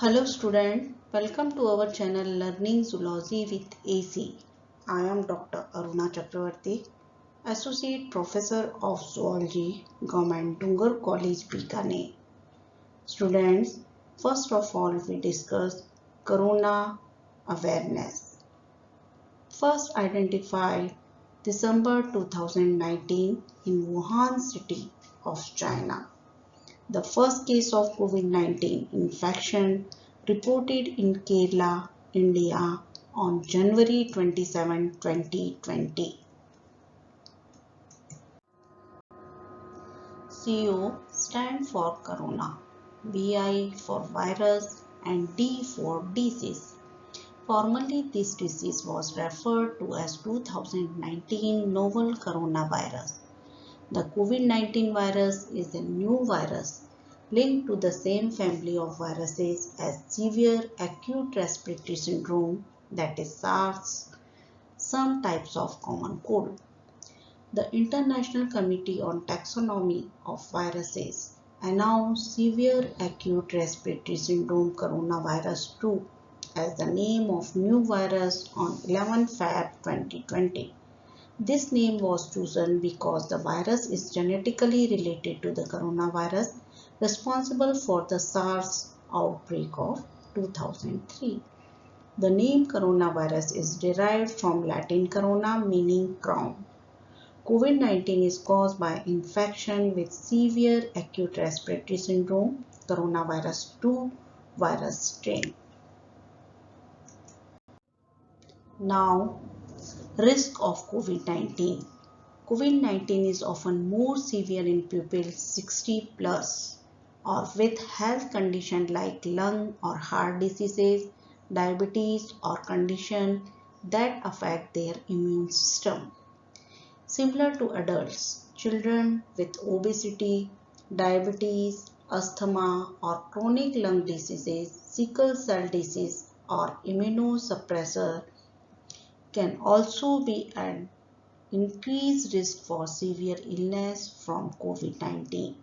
Hello student, welcome to our channel Learning Zoology with AC. I am Dr. Aruna Chakravarti, Associate Professor of Zoology, Government Dungar College, Bikaner. Students, first of all we discuss Corona awareness. First identified December 2019 in Wuhan city of China. The first case of COVID-19 infection reported in Kerala, India on January 27, 2020. CO stand for Corona, VI for virus and D for disease. Formerly, this disease was referred to as 2019 novel coronavirus. The COVID-19 virus is a new virus linked to the same family of viruses as severe acute respiratory syndrome, that is SARS, some types of common cold. The International Committee on Taxonomy of Viruses announced severe acute respiratory syndrome coronavirus 2 as the name of new virus on 11 Feb 2020. This name was chosen because the virus is genetically related to the coronavirus responsible for the SARS outbreak of 2003. The name coronavirus is derived from Latin corona meaning crown. COVID-19 is caused by infection with severe acute respiratory syndrome, coronavirus 2 virus strain. Now, risk of COVID-19. COVID-19 is often more severe in people 60 plus or with health conditions like lung or heart diseases, diabetes or conditions that affect their immune system. Similar to adults, children with obesity, diabetes, asthma or chronic lung diseases, sickle cell disease or immunosuppressor can also be at increased risk for severe illness from COVID-19.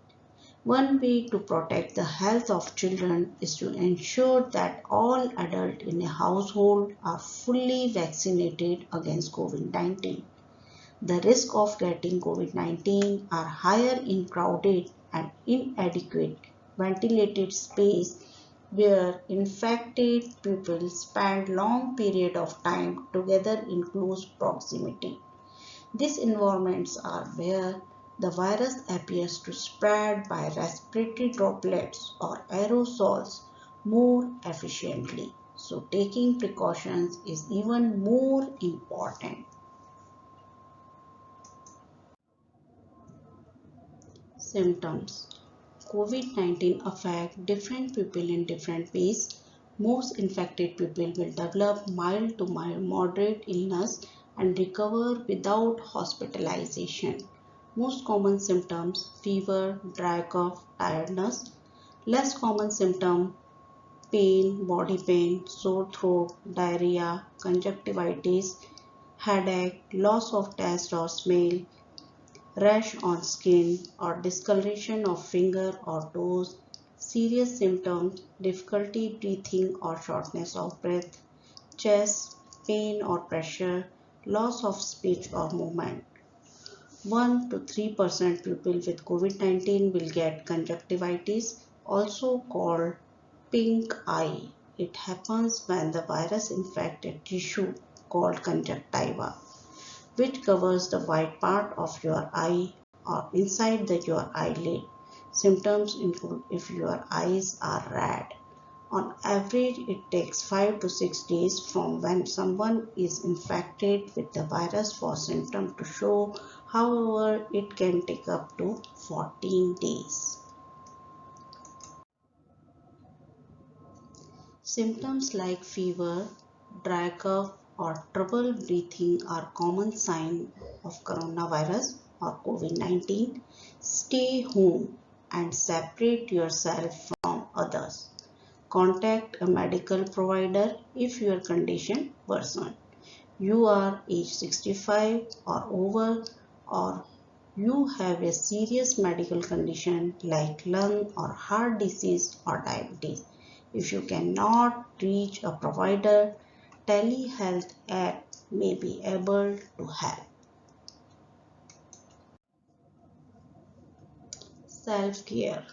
One way to protect the health of children is to ensure that all adults in a household are fully vaccinated against COVID-19. The risk of getting COVID-19 are higher in crowded and inadequate ventilated space where infected people spend long periods of time together in close proximity. These environments are where the virus appears to spread by respiratory droplets or aerosols more efficiently. So taking precautions is even more important. Symptoms. COVID-19 affect different people in different ways. Most infected people will develop mild to moderate illness and recover without hospitalization. Most common symptoms: fever, dry cough, tiredness. Less common symptoms: pain, body pain, sore throat, diarrhea, conjunctivitis, headache, loss of taste or smell, rash on skin or discoloration of finger or toes. Serious symptoms: difficulty breathing or shortness of breath, chest pain or pressure, loss of speech or movement. 1 to 3% people with COVID-19 will get conjunctivitis, also called pink eye. It happens when the virus infects a tissue called conjunctiva, which covers the white part of your eye or inside your eyelid. Symptoms include if your eyes are red. On average, it takes 5 to 6 days from when someone is infected with the virus for symptoms to show. However, it can take up to 14 days. Symptoms like fever, dry cough, or trouble breathing are common signs of coronavirus or COVID-19. Stay home and separate yourself from others. Contact a medical provider if your condition worsens. You are age 65 or over, or you have a serious medical condition like lung or heart disease or diabetes. If you cannot reach a provider, telehealth app may be able to help. Self-care.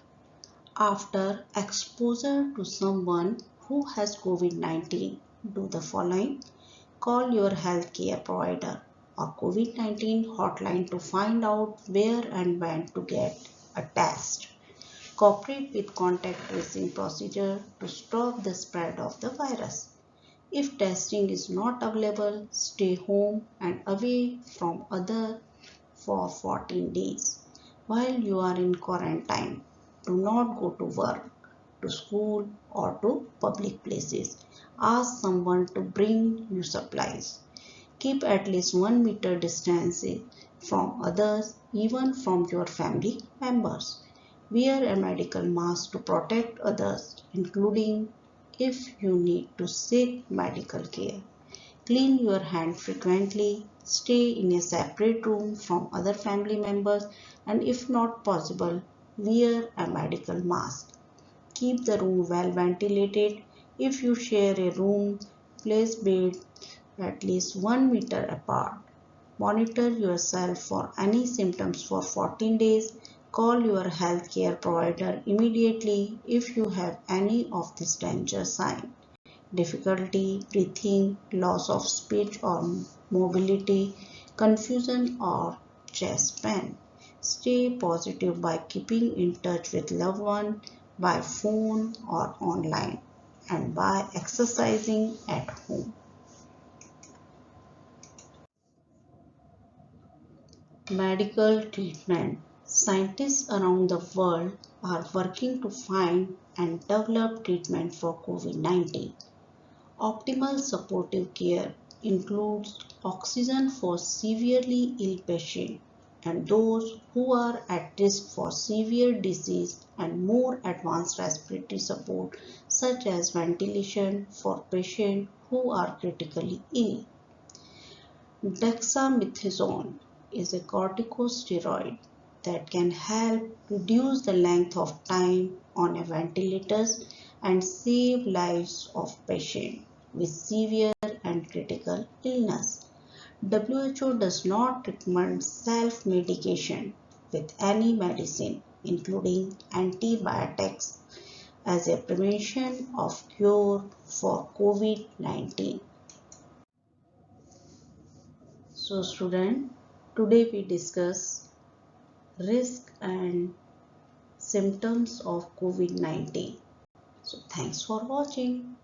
After exposure to someone who has COVID-19, do the following. Call your healthcare provider or COVID-19 hotline to find out where and when to get a test. Cooperate with contact tracing procedure to stop the spread of the virus. If testing is not available, stay home and away from others for 14 days. While you are in quarantine, do not go to work, to school, or to public places. Ask someone to bring you supplies. Keep at least 1 meter distance from others, even from your family members. Wear a medical mask to protect others, including if you need to seek medical care. Clean your hands frequently, stay in a separate room from other family members, and if not possible, wear a medical mask. Keep the room well ventilated. If you share a room, place beds at least 1 meter apart. Monitor yourself for any symptoms for 14 days. Call your healthcare provider immediately if you have any of these danger signs: difficulty breathing, loss of speech or mobility, confusion or chest pain. Stay positive by keeping in touch with loved ones by phone or online and by exercising at home. Medical treatment. Scientists around the world are working to find and develop treatment for COVID-19. Optimal supportive care includes oxygen for severely ill patients and those who are at risk for severe disease and more advanced respiratory support such as ventilation for patients who are critically ill. Dexamethasone is a corticosteroid that can help reduce the length of time on a ventilator and save lives of patients with severe and critical illness. WHO does not recommend self-medication with any medicine, including antibiotics, as a prevention of cure for COVID-19. So student, today we discuss risk and symptoms of COVID-19. So thanks for watching.